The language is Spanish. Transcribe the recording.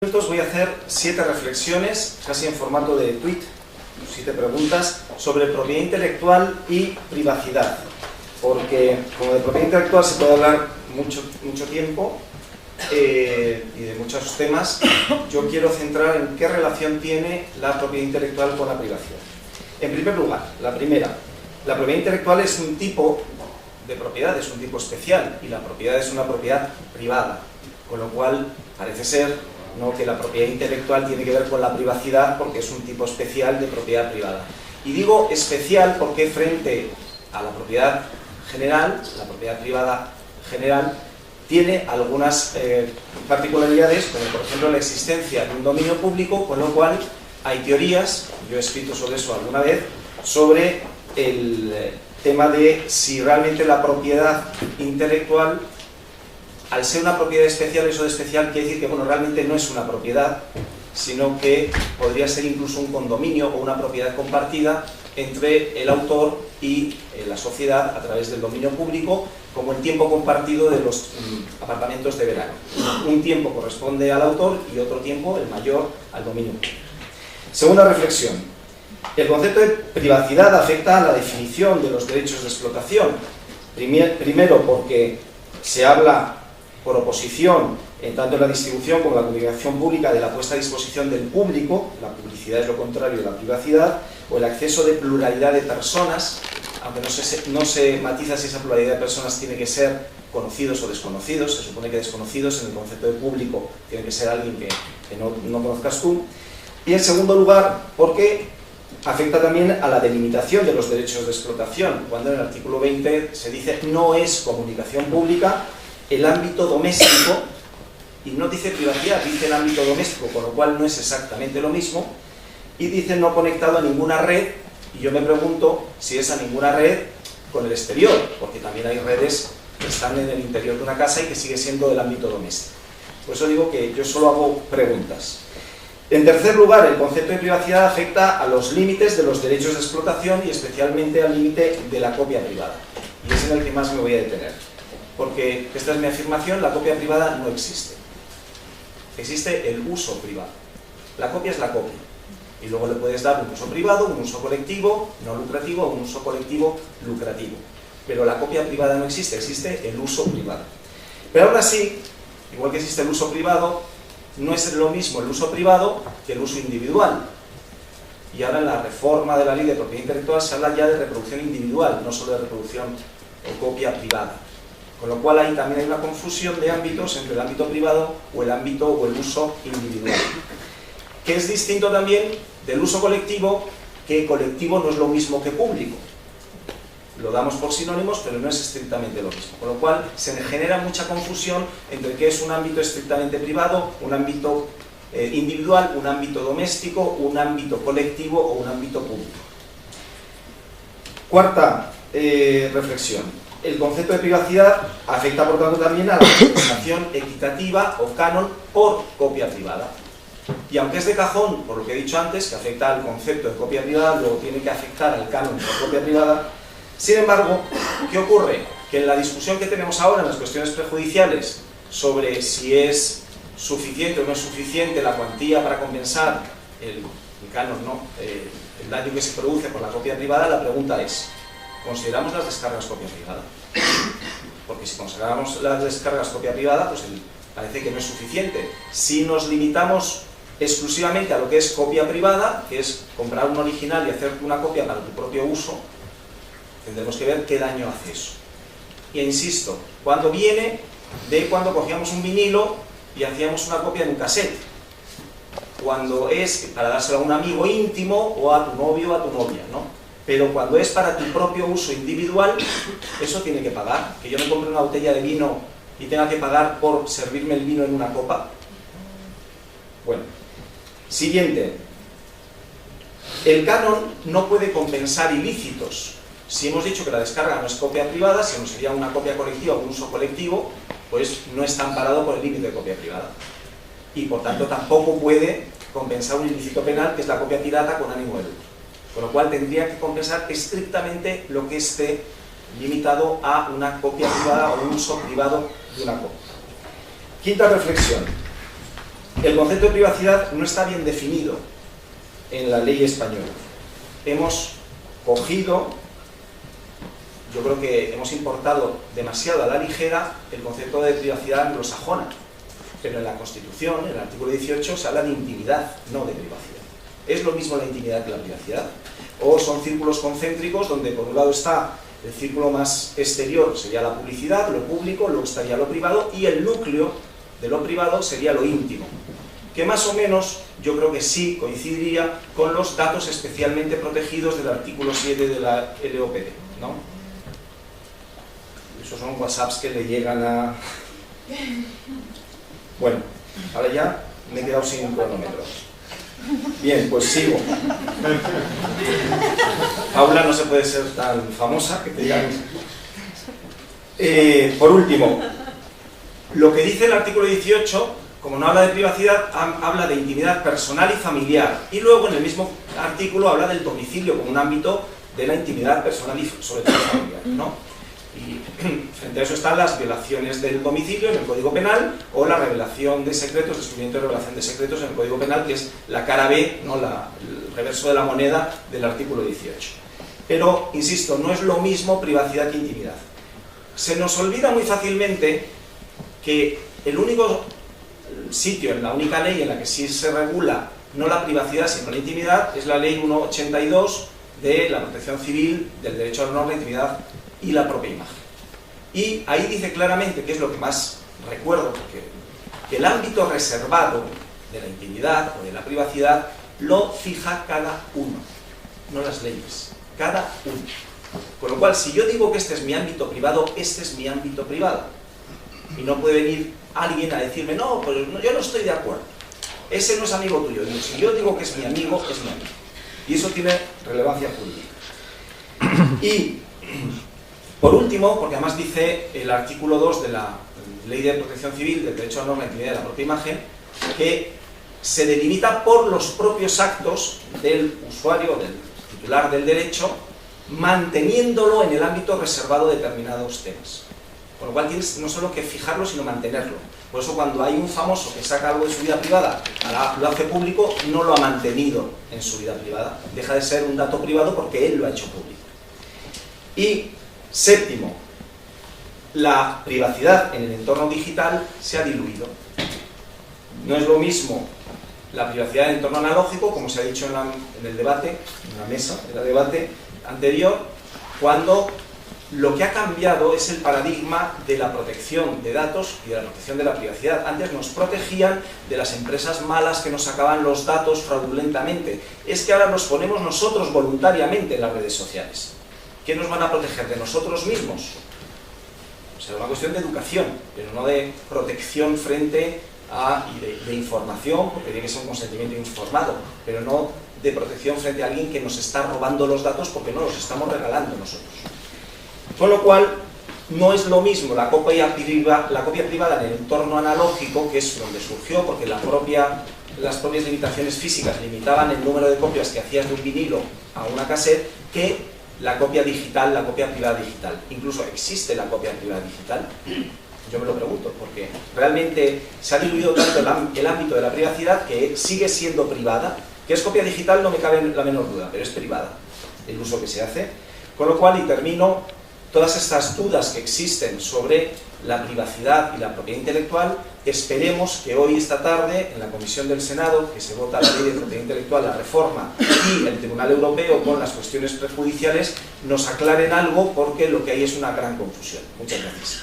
Minutos voy a hacer 7 reflexiones, casi en formato de tweet, 7 preguntas sobre propiedad intelectual y privacidad. Porque como de propiedad intelectual se puede hablar mucho tiempo y de muchos temas, yo quiero centrar en qué relación tiene la propiedad intelectual con la privacidad. En primer lugar, la propiedad intelectual es un tipo de propiedad, es un tipo especial, y la propiedad es una propiedad privada, con lo cual parece ser que la propiedad intelectual tiene que ver con la privacidad porque es un tipo especial de propiedad privada. Y digo especial porque frente a la propiedad general, la propiedad privada general, tiene algunas particularidades, como por ejemplo la existencia de un dominio público, con lo cual hay teorías, yo he escrito sobre eso alguna vez, sobre el tema de si realmente la propiedad intelectual, al ser una propiedad especial, eso de especial quiere decir que realmente no es una propiedad, sino que podría ser incluso un condominio o una propiedad compartida entre el autor y la sociedad a través del dominio público, como el tiempo compartido de los apartamentos de verano. Un tiempo corresponde al autor y otro tiempo, el mayor, al dominio público. Segunda reflexión. El concepto de privacidad afecta a la definición de los derechos de explotación. Primero porque se habla por oposición, tanto en la distribución como en la comunicación pública, de la puesta a disposición del público, la publicidad es lo contrario de la privacidad, o el acceso de pluralidad de personas, aunque no se matiza si esa pluralidad de personas tiene que ser conocidos o desconocidos, se supone que desconocidos en el concepto de público tiene que ser alguien que no conozcas tú. Y en segundo lugar, porque afecta también a la delimitación de los derechos de explotación, cuando en el artículo 20 se dice no es comunicación pública el ámbito doméstico, y no dice privacidad, dice el ámbito doméstico, con lo cual no es exactamente lo mismo, y dice no conectado a ninguna red, y yo me pregunto si es a ninguna red con el exterior, porque también hay redes que están en el interior de una casa y que sigue siendo del ámbito doméstico. Por eso digo que yo solo hago preguntas. En tercer lugar, el concepto de privacidad afecta a los límites de los derechos de explotación y especialmente al límite de la copia privada, y es en el que más me voy a detener. Porque esta es mi afirmación, la copia privada no existe. Existe el uso privado. La copia es la copia. Y luego le puedes dar un uso privado, un uso colectivo, no lucrativo, o un uso colectivo lucrativo. Pero la copia privada no existe, existe el uso privado. Pero aún así, igual que existe el uso privado, no es lo mismo el uso privado que el uso individual. Y ahora en la reforma de la ley de propiedad intelectual se habla ya de reproducción individual, no solo de reproducción o copia privada. Con lo cual ahí también hay una confusión de ámbitos entre el ámbito privado o el ámbito o el uso individual. Que es distinto también del uso colectivo, que colectivo no es lo mismo que público. Lo damos por sinónimos, pero no es estrictamente lo mismo. Con lo cual se genera mucha confusión entre qué es un ámbito estrictamente privado, un ámbito individual, un ámbito doméstico, un ámbito colectivo o un ámbito público. Cuarta reflexión. El concepto de privacidad afecta, por tanto, también a la compensación equitativa o canon por copia privada. Y aunque es de cajón, por lo que he dicho antes, que afecta al concepto de copia privada, luego tiene que afectar al canon por copia privada, sin embargo, ¿qué ocurre? Que en la discusión que tenemos ahora en las cuestiones prejudiciales sobre si es suficiente o no es suficiente la cuantía para compensar el canon, el daño que se produce por la copia privada, la pregunta es: ¿consideramos las descargas copia privada? Porque si consideramos las descargas copia privada, pues parece que no es suficiente. Si nos limitamos exclusivamente a lo que es copia privada, que es comprar un original y hacer una copia para tu propio uso, tendremos que ver qué daño hace eso. Y insisto, cuando viene de cuando cogíamos un vinilo y hacíamos una copia en un cassette, cuando es para dárselo a un amigo íntimo o a tu novio o a tu novia, ¿no? Pero cuando es para tu propio uso individual, eso tiene que pagar. Que yo me compre una botella de vino y tenga que pagar por servirme el vino en una copa. Bueno, siguiente. El canon no puede compensar ilícitos. Si hemos dicho que la descarga no es copia privada, si no sería una copia colectiva o un uso colectivo, pues no está amparado por el límite de copia privada. Y por tanto tampoco puede compensar un ilícito penal, que es la copia pirata con ánimo de lucro. Con lo cual tendría que compensar estrictamente lo que esté limitado a una copia privada o un uso privado de una copia. Quinta reflexión. el concepto de privacidad no está bien definido en la ley española. Hemos cogido, yo creo que hemos importado demasiado a la ligera el concepto de privacidad anglosajona, pero en la Constitución, en el artículo 18, se habla de intimidad, no de privacidad. ¿Es lo mismo la intimidad que la privacidad? ¿O son círculos concéntricos donde por un lado está el círculo más exterior, sería la publicidad, lo público, luego estaría lo privado, y el núcleo de lo privado sería lo íntimo? Que más o menos yo creo que sí coincidiría con los datos especialmente protegidos del artículo 7 de la LOPD, ¿no? Esos son WhatsApps que le llegan a... Bueno, ahora ya me he quedado sin cronómetro. Bien, pues sigo. Paula no se puede ser tan famosa que te digan... por último, lo que dice el artículo 18, como no habla de privacidad, habla de intimidad personal y familiar. Y luego en el mismo artículo habla del domicilio como un ámbito de la intimidad personal y sobre todo familiar, ¿no? Y frente a eso están las violaciones del domicilio en el Código Penal o la revelación de secretos, descubrimiento y revelación de secretos en el Código Penal, que es la cara B, ¿no? El reverso de la moneda del artículo 18. Pero, insisto, no es lo mismo privacidad que intimidad. Se nos olvida muy fácilmente que el único sitio, en la única ley en la que sí se regula no la privacidad sino la intimidad, es la ley 182 de la protección civil, del derecho al honor, la intimidad y la propia imagen. Y ahí dice claramente, que es lo que más recuerdo, que el ámbito reservado de la intimidad o de la privacidad lo fija cada uno, no las leyes, cada uno. Con lo cual, si yo digo que este es mi ámbito privado, este es mi ámbito privado. Y no puede venir alguien a decirme, no, pues yo no estoy de acuerdo, ese no es amigo tuyo. Y si yo digo que es mi amigo, es mi amigo. Y eso tiene relevancia jurídica. Y por último, porque además dice el artículo 2 de la Ley de Protección Civil del Derecho a la Norma y Intimidad de la propia imagen, que se delimita por los propios actos del usuario, del titular del derecho, manteniéndolo en el ámbito reservado de determinados temas. Con lo cual tienes no solo que fijarlo, sino mantenerlo. Por eso cuando hay un famoso que saca algo de su vida privada, lo hace público, no lo ha mantenido en su vida privada. Deja de ser un dato privado porque él lo ha hecho público. Y séptimo, la privacidad en el entorno digital se ha diluido. No es lo mismo la privacidad en el entorno analógico, como se ha dicho en el debate, en la mesa del debate anterior, cuando lo que ha cambiado es el paradigma de la protección de datos y de la protección de la privacidad. Antes nos protegían de las empresas malas que nos sacaban los datos fraudulentamente. Es que ahora nos ponemos nosotros voluntariamente en las redes sociales. ¿Qué nos van a proteger? ¿De nosotros mismos? O sea, es una cuestión de educación, pero no de protección frente a, y de información, porque tiene que ser un consentimiento informado, pero no de protección frente a alguien que nos está robando los datos porque no los estamos regalando nosotros. Con lo cual, no es lo mismo la copia privada en el entorno analógico, que es donde surgió, porque las propias limitaciones físicas limitaban el número de copias que hacías de un vinilo a una cassette, que la copia digital, la copia privada digital. Incluso existe la copia privada digital. Yo me lo pregunto, porque realmente se ha diluido tanto el ámbito de la privacidad que sigue siendo privada. Que es copia digital no me cabe la menor duda, pero es privada el uso que se hace. Con lo cual, y termino, todas estas dudas que existen sobre la privacidad y la propiedad intelectual, esperemos que hoy, esta tarde, en la Comisión del Senado, que se vota la Ley de Propiedad Intelectual, la reforma, y el Tribunal Europeo con las cuestiones prejudiciales, nos aclaren algo, porque lo que hay es una gran confusión. Muchas gracias.